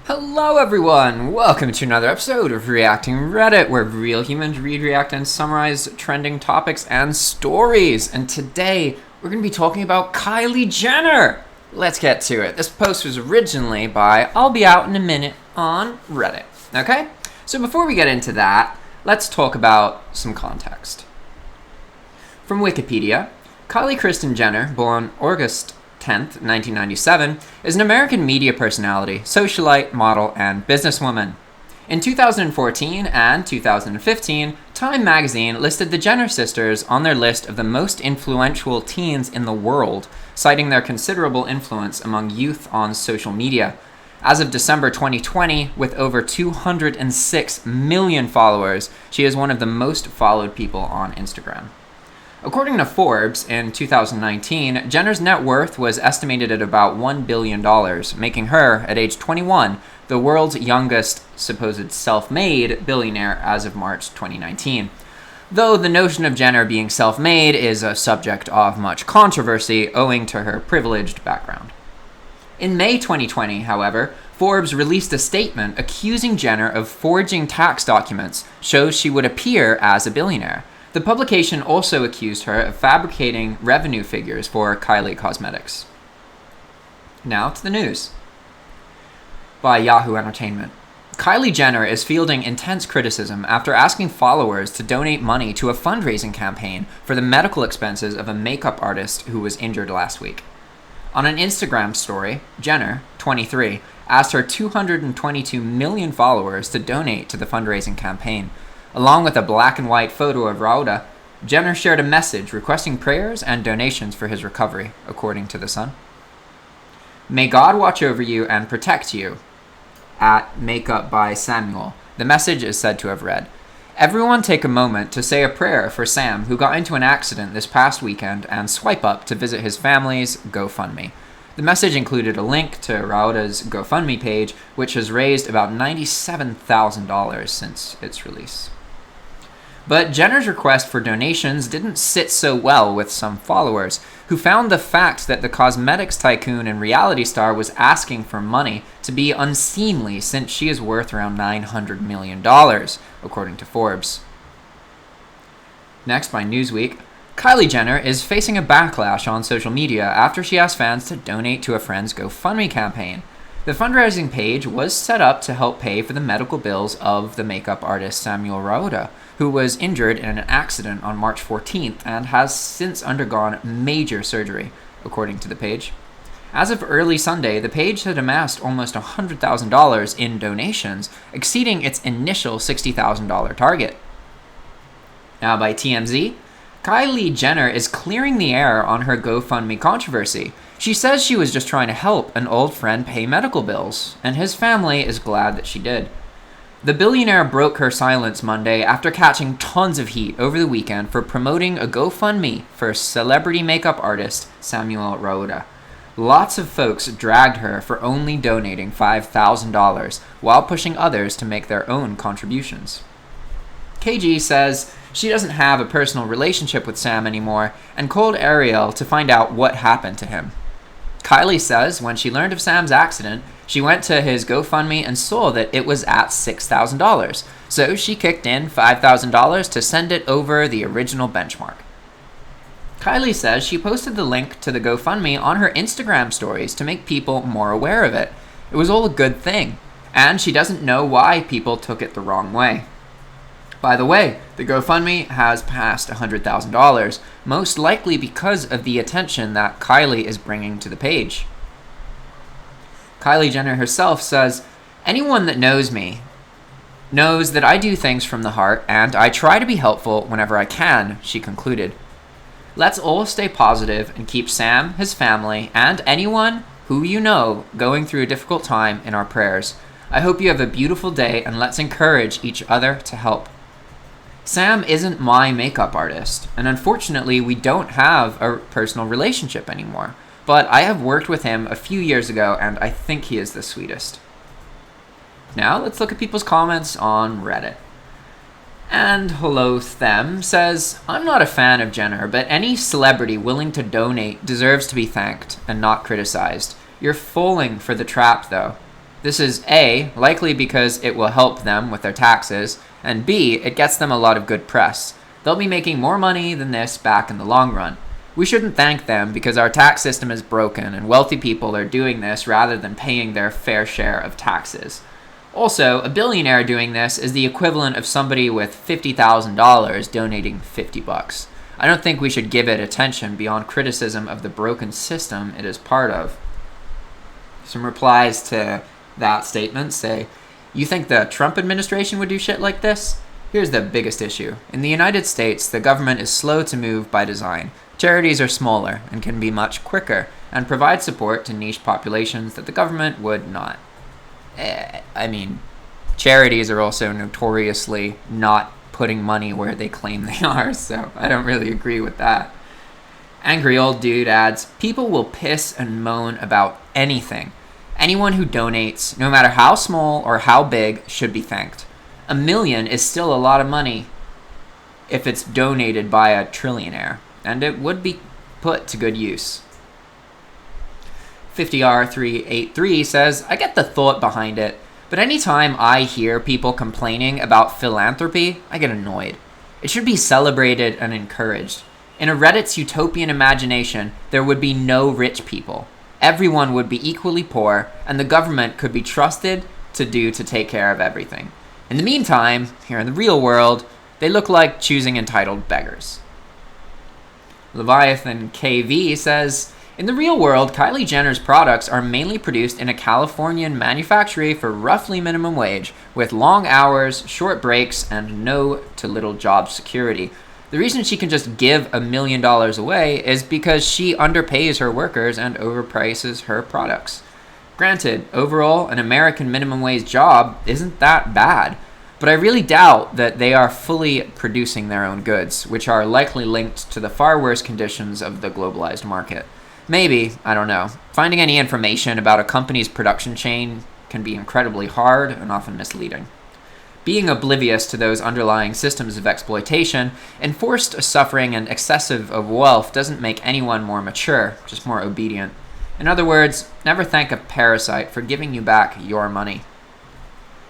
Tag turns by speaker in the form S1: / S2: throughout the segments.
S1: Hello everyone! Welcome to another episode of Reacting Reddit, where real humans read, react, and summarize trending topics and stories. And today, we're going to be talking about Kylie Jenner! Let's get to it. This post was originally by I'll Be Out in a Minute on Reddit. Okay? So before we get into that, let's talk about some context. From Wikipedia, Kylie Kristen Jenner, born August 10th, 1997, is an American media personality, socialite, model, and businesswoman. In 2014 and 2015, Time magazine listed the Jenner sisters on their list of the most influential teens in the world, citing their considerable influence among youth on social media. As of December 2020, with over 206 million followers, she is one of the most followed people on Instagram. According to Forbes, in 2019, Jenner's net worth was estimated at about $1 billion, making her, at age 21, the world's youngest supposed self-made billionaire as of March 2019. Though the notion of Jenner being self-made is a subject of much controversy owing to her privileged background. In May 2020, however, Forbes released a statement accusing Jenner of forging tax documents shows she would appear as a billionaire. The publication also accused her of fabricating revenue figures for Kylie Cosmetics. Now to the news. By Yahoo Entertainment. Kylie Jenner is fielding intense criticism after asking followers to donate money to a fundraising campaign for the medical expenses of a makeup artist who was injured last week. On an Instagram story, Jenner, 23, asked her 222 million followers to donate to the fundraising campaign. Along with a black and white photo of Rauda, Jenner shared a message requesting prayers and donations for his recovery, according to The Sun. May God watch over you and protect you. At Makeup by Samuel, the message is said to have read, "Everyone take a moment to say a prayer for Sam, who got into an accident this past weekend, and swipe up to visit his family's GoFundMe." The message included a link to Rauda's GoFundMe page, which has raised about $97,000 since its release. But Jenner's request for donations didn't sit so well with some followers, who found the fact that the cosmetics tycoon and reality star was asking for money to be unseemly, since she is worth around $900 million, according to Forbes. Next, by Newsweek, Kylie Jenner is facing a backlash on social media after she asked fans to donate to a friend's GoFundMe campaign. The fundraising page was set up to help pay for the medical bills of the makeup artist Samuel Rauda, who was injured in an accident on March 14th and has since undergone major surgery, according to the page. As of early Sunday, the page had amassed almost $100,000 in donations, exceeding its initial $60,000 target. Now by TMZ, Kylie Jenner is clearing the air on her GoFundMe controversy. She says she was just trying to help an old friend pay medical bills, and his family is glad that she did. The billionaire broke her silence Monday after catching tons of heat over the weekend for promoting a GoFundMe for celebrity makeup artist Samuel Rauda. Lots of folks dragged her for only donating $5,000 while pushing others to make their own contributions. KG says she doesn't have a personal relationship with Sam anymore and called Ariel to find out what happened to him. Kylie says when she learned of Sam's accident, she went to his GoFundMe and saw that it was at $6,000, so she kicked in $5,000 to send it over the original benchmark. Kylie says she posted the link to the GoFundMe on her Instagram stories to make people more aware of it. It was all a good thing, and she doesn't know why people took it the wrong way. By the way, the GoFundMe has passed $100,000, most likely because of the attention that Kylie is bringing to the page. Kylie Jenner herself says, "Anyone that knows me knows that I do things from the heart, and I try to be helpful whenever I can," she concluded. "Let's all stay positive and keep Sam, his family, and anyone who you know going through a difficult time in our prayers. I hope you have a beautiful day, and let's encourage each other to help. Sam isn't my makeup artist, and unfortunately we don't have a personal relationship anymore, but I have worked with him a few years ago and I think he is the sweetest." Now let's look at people's comments on Reddit. And Hello Them says, "I'm not a fan of Jenner, but any celebrity willing to donate deserves to be thanked and not criticized. You're falling for the trap though. This is A, likely because it will help them with their taxes, and B, it gets them a lot of good press. They'll be making more money than this back in the long run. We shouldn't thank them because our tax system is broken and wealthy people are doing this rather than paying their fair share of taxes. Also, a billionaire doing this is the equivalent of somebody with $50,000 donating $50. I don't think we should give it attention beyond criticism of the broken system it is part of. Some replies to that statement say, you think the Trump administration would do shit like this? Here's the biggest issue. In the United States, the government is slow to move by design. Charities are smaller and can be much quicker and provide support to niche populations that the government would not. Charities are also notoriously not putting money where they claim they are, so I don't really agree with that. Angry old dude adds, people will piss and moan about anything. Anyone who donates, no matter how small or how big, should be thanked. $1 million is still a lot of money if it's donated by a trillionaire, and it would be put to good use. 50R383 says, I get the thought behind it, but anytime I hear people complaining about philanthropy, I get annoyed. It should be celebrated and encouraged. In a Reddit's utopian imagination, there would be no rich people. Everyone would be equally poor, and the government could be trusted to take care of everything. In the meantime, here in the real world, they look like choosing entitled beggars. Leviathan KV says, in the real world, Kylie Jenner's products are mainly produced in a Californian manufactory for roughly minimum wage, with long hours, short breaks, and no to little job security. The reason she can just give $1 million away is because she underpays her workers and overprices her products. Granted, overall, an American minimum wage job isn't that bad, but I really doubt that they are fully producing their own goods, which are likely linked to the far worse conditions of the globalized market. Maybe, I don't know. Finding any information about a company's production chain can be incredibly hard and often misleading. Being oblivious to those underlying systems of exploitation, enforced suffering, and excessive of wealth doesn't make anyone more mature, just more obedient. In other words, never thank a parasite for giving you back your money.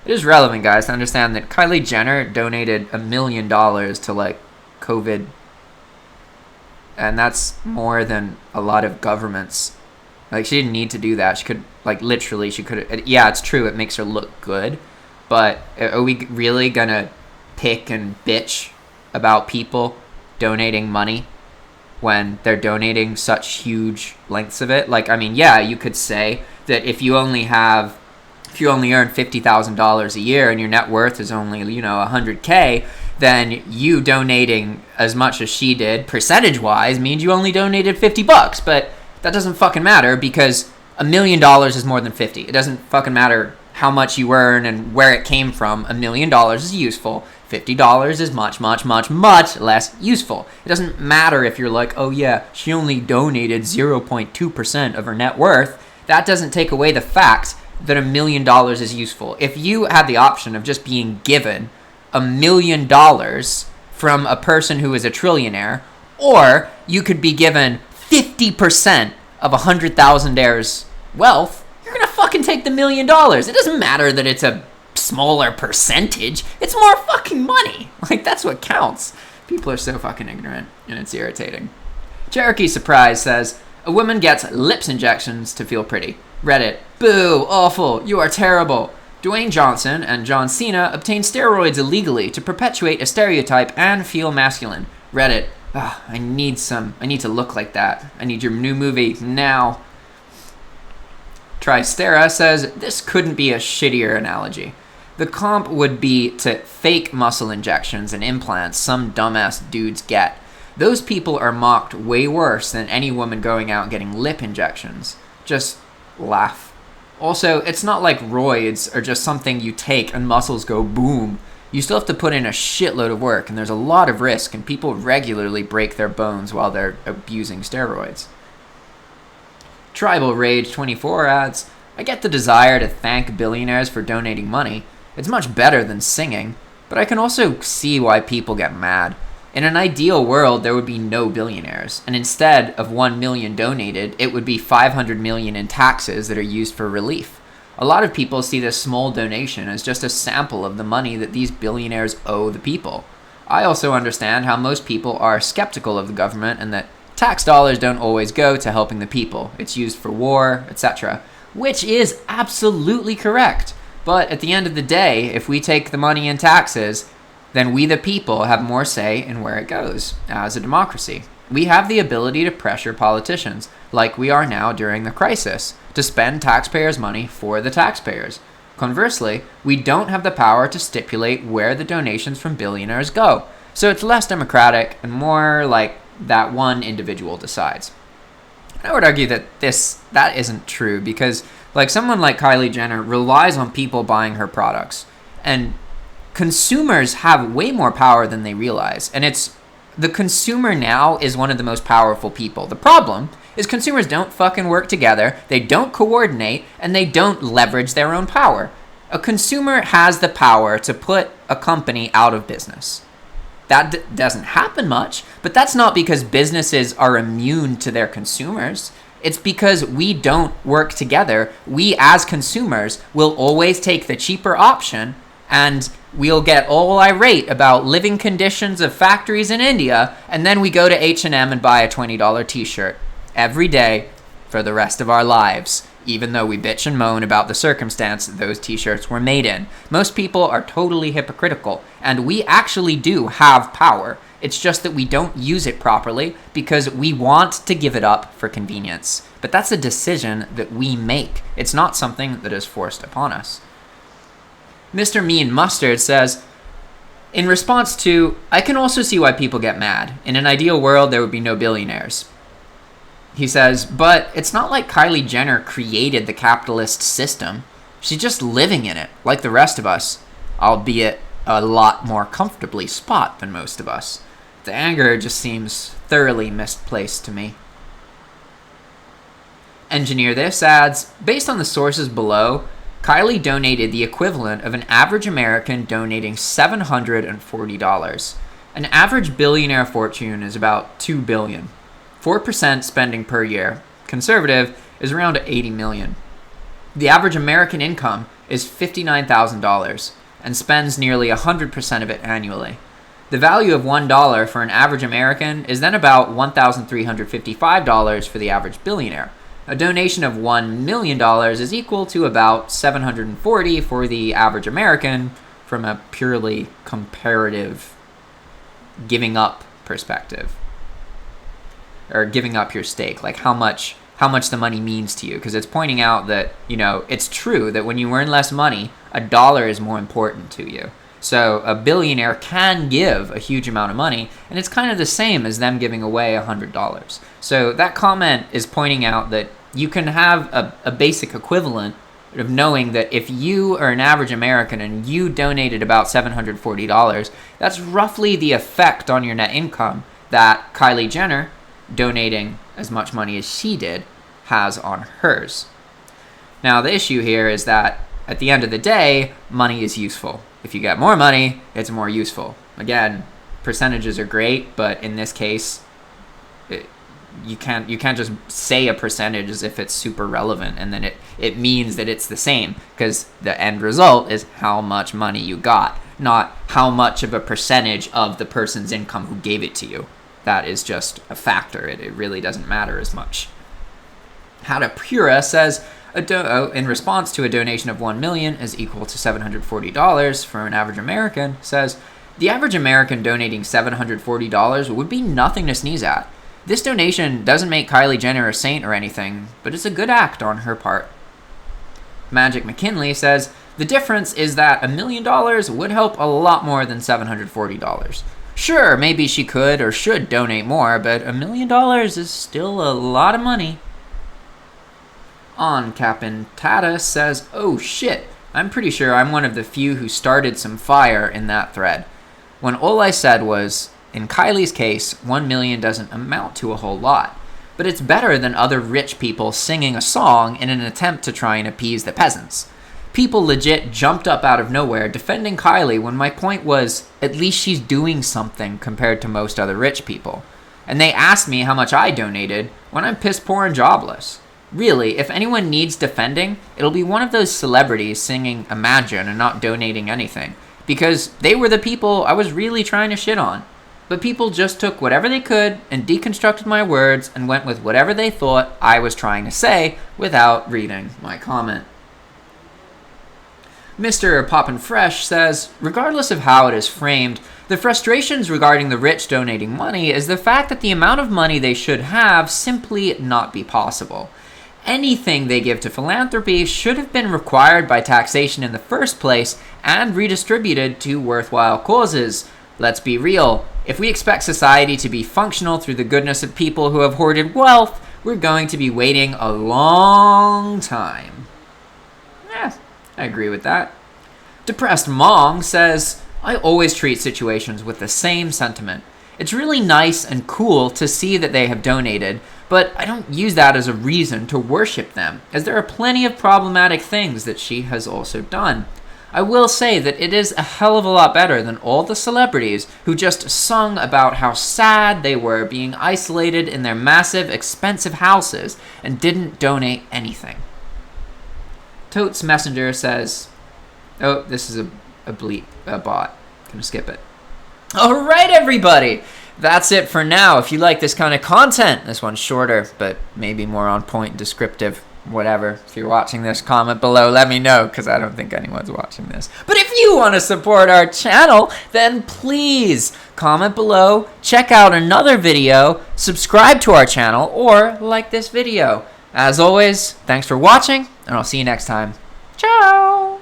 S1: It is relevant, guys, to understand that Kylie Jenner donated $1 million to, COVID. And that's more than a lot of governments. She didn't need to do that. She could, literally, she could. Yeah, it's true. It makes her look good. But are we really going to pick and bitch about people donating money when they're donating such huge lengths of it? You could say that if you only earn $50,000 a year and your net worth is only, $100K, then you donating as much as she did, percentage-wise, means you only donated $50. But that doesn't fucking matter because $1 million is more than 50. It doesn't fucking matter how much you earn and where it came from. $1 million is useful. $50 is much, much, much, much less useful. It doesn't matter if you're like, oh yeah, she only donated 0.2% of her net worth. That doesn't take away the fact that $1 million is useful. If you had the option of just being given $1 million from a person who is a trillionaire, or you could be given 50% of a $100,000 wealth, you're gonna fucking take the $1 million. It doesn't matter that it's a smaller percentage. It's more fucking money. That's what counts. People are so fucking ignorant, and it's irritating. Cherokee Surprise says, a woman gets lips injections to feel pretty. Reddit, boo, awful, you are terrible. Dwayne Johnson and John Cena obtained steroids illegally to perpetuate a stereotype and feel masculine. Reddit, I need to look like that. I need your new movie now. Tristera says, this couldn't be a shittier analogy. The comp would be to fake muscle injections and implants some dumbass dudes get. Those people are mocked way worse than any woman going out and getting lip injections. Just laugh. Also, it's not like roids are just something you take and muscles go boom. You still have to put in a shitload of work, and there's a lot of risk, and people regularly break their bones while they're abusing steroids. Tribal Rage 24 adds, I get the desire to thank billionaires for donating money. It's much better than singing, but I can also see why people get mad. In an ideal world, there would be no billionaires, and instead of $1 million donated, it would be $500 million in taxes that are used for relief. A lot of people see this small donation as just a sample of the money that these billionaires owe the people. I also understand how most people are skeptical of the government and that tax dollars don't always go to helping the people. It's used for war, etc., which is absolutely correct. But at the end of the day, if we take the money in taxes, then we the people have more say in where it goes as a democracy. We have the ability to pressure politicians, like we are now during the crisis, to spend taxpayers' money for the taxpayers. Conversely, we don't have the power to stipulate where the donations from billionaires go. So it's less democratic and more like that one individual decides. I would argue that that isn't true because someone like Kylie Jenner relies on people buying her products. And consumers have way more power than they realize. And the consumer now is one of the most powerful people. The problem is consumers don't fucking work together, they don't coordinate, and they don't leverage their own power. A consumer has the power to put a company out of business. That doesn't happen much, but that's not because businesses are immune to their consumers. It's because we don't work together. We as consumers will always take the cheaper option, and we'll get all irate about living conditions of factories in India, and then we go to H&M and buy a $20 t-shirt every day for the rest of our lives, even though we bitch and moan about the circumstance that those t-shirts were made in. Most people are totally hypocritical, and we actually do have power. It's just that we don't use it properly because we want to give it up for convenience. But that's a decision that we make. It's not something that is forced upon us. Mr. Mean Mustard says, in response to, I can also see why people get mad. In an ideal world, there would be no billionaires. He says, but it's not like Kylie Jenner created the capitalist system. She's just living in it, like the rest of us, albeit a lot more comfortably spot than most of us. The anger just seems thoroughly misplaced to me. Engineer This adds, based on the sources below, Kylie donated the equivalent of an average American donating $740. An average billionaire fortune is about $2 billion. 4% spending per year. Conservative is around $80 million. The average American income is $59,000 and spends nearly 100% of it annually. The value of $1 for an average American is then about $1,355 for the average billionaire. A donation of $1 million is equal to about $740 for the average American from a purely comparative giving up perspective. Or giving up your stake, like how much the money means to you. Because it's pointing out that, it's true that when you earn less money, a dollar is more important to you. So a billionaire can give a huge amount of money, and it's kind of the same as them giving away $100. So that comment is pointing out that you can have a basic equivalent of knowing that if you are an average American and you donated about $740, that's roughly the effect on your net income that Kylie Jenner, donating as much money as she did, has on hers. Now, the issue here is that at the end of the day, money is useful. If you get more money, it's more useful. Again, percentages are great, but in this case, you can't just say a percentage as if it's super relevant and then it means that it's the same, because the end result is how much money you got, not how much of a percentage of the person's income who gave it to you. That is just a factor. It really doesn't matter as much. How to Pura says, in response to a donation of $1 million is equal to $740 for an average American, says, the average American donating $740 would be nothing to sneeze at. This donation doesn't make Kylie Jenner a saint or anything, but it's a good act on her part. Magic McKinley says, the difference is that $1 million would help a lot more than $740. Sure, maybe she could or should donate more, but $1 million is still a lot of money. On Cap'n Tata says, oh shit, I'm pretty sure I'm one of the few who started some fire in that thread. When all I said was, in Kylie's case, $1 million doesn't amount to a whole lot, but it's better than other rich people singing a song in an attempt to try and appease the peasants. People legit jumped up out of nowhere defending Kylie when my point was, at least she's doing something compared to most other rich people. And they asked me how much I donated when I'm piss poor and jobless. Really, if anyone needs defending, it'll be one of those celebrities singing Imagine and not donating anything, because they were the people I was really trying to shit on. But people just took whatever they could and deconstructed my words and went with whatever they thought I was trying to say without reading my comment. Mr. Poppin' Fresh says, regardless of how it is framed, the frustrations regarding the rich donating money is the fact that the amount of money they should have simply not be possible. Anything they give to philanthropy should have been required by taxation in the first place and redistributed to worthwhile causes. Let's be real. If we expect society to be functional through the goodness of people who have hoarded wealth, we're going to be waiting a long time. I agree with that. Depressed Mong says, I always treat situations with the same sentiment. It's really nice and cool to see that they have donated, but I don't use that as a reason to worship them, as there are plenty of problematic things that she has also done. I will say that it is a hell of a lot better than all the celebrities who just sung about how sad they were being isolated in their massive, expensive houses and didn't donate anything. Totes Messenger says, oh, this is a bot. Gonna skip it. All right, everybody. That's it for now. If you like this kind of content, this one's shorter, but maybe more on point and descriptive, whatever. If you're watching this, comment below. Let me know, because I don't think anyone's watching this. But if you want to support our channel, then please comment below, check out another video, subscribe to our channel, or like this video. As always, thanks for watching, and I'll see you next time. Ciao!